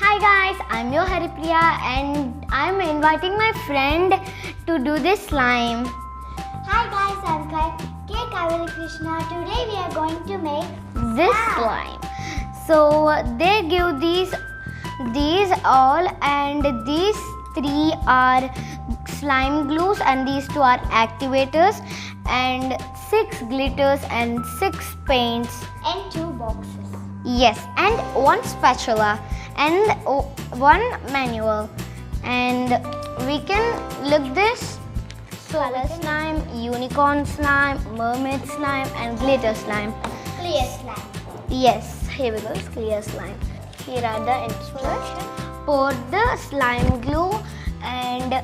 Hi guys, I'm your Haripriya and I'm inviting my friend to do this slime. Hi guys, I'm K. Kavali Krishna. Today we are going to make This slime. So they give these all, and these three are slime glues and these two are activators, and 6 glitters and 6 paints. and 2 boxes. Yes, and 1 spatula and 1 manual. And we can look this solar slime, unicorn slime, mermaid slime and glitter slime. Clear slime. Yes, here we go, it's clear slime. Here are the instructions. Pour the slime glue and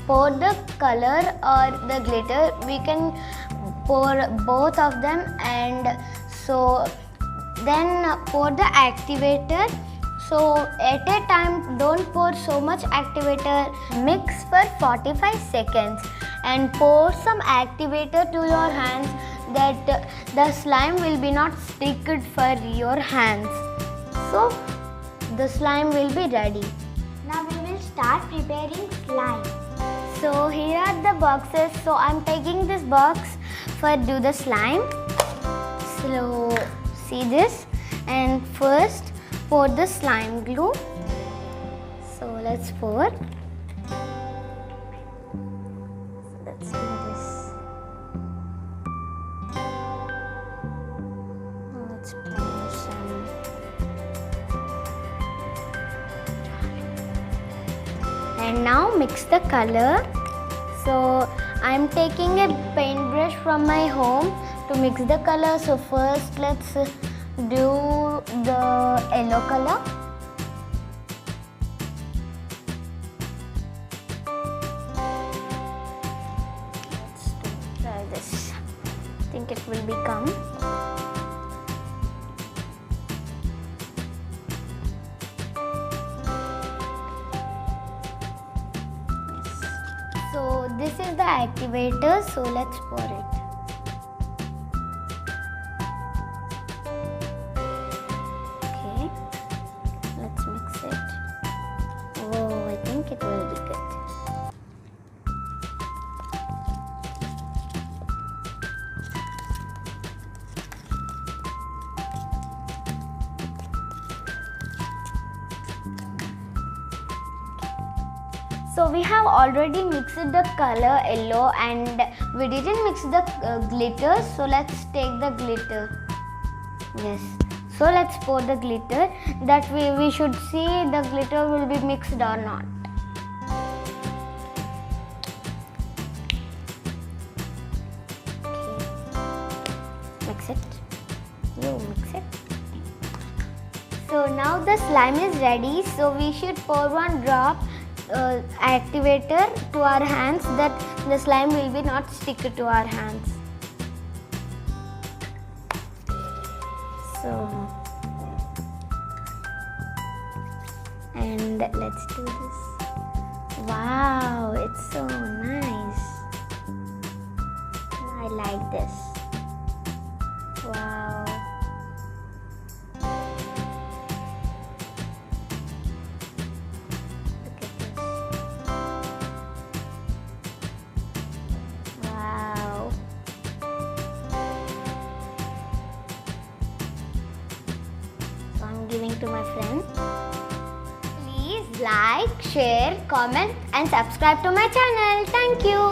pour the color or the glitter. We can pour both of them, and so then pour the activator. So at a time, don't pour so much activator. Mix for 45 seconds and pour some activator to your hands, that the slime will be not sticked for your hands. So the slime will be ready. Now we will start preparing slime. So here are the boxes. So I'm taking this box for do the slime. So see this, and first pour the slime glue. So let's pour. Let's do this. Let's pour some. And now mix the color. So I'm taking a paintbrush from my home to mix the color. So first let's do the yellow color. Let's try this. I think it will become. So this is the activator, so let's pour it. Okay, let's mix it. Oh, I think it will be good. So we have already mixed the color yellow and we didn't mix the glitter. So let's take the glitter. Yes. So let's pour the glitter. That we should see the glitter will be mixed or not. Okay. Mix it. You mix it. So now the slime is ready. So we should pour 1 drop activator to our hands, that the slime will be not stick to our hands. So and let's do this. Wow, it's so nice. I like this. Wow. Giving to my friend. Please like, share, comment and subscribe to my channel. Thank you.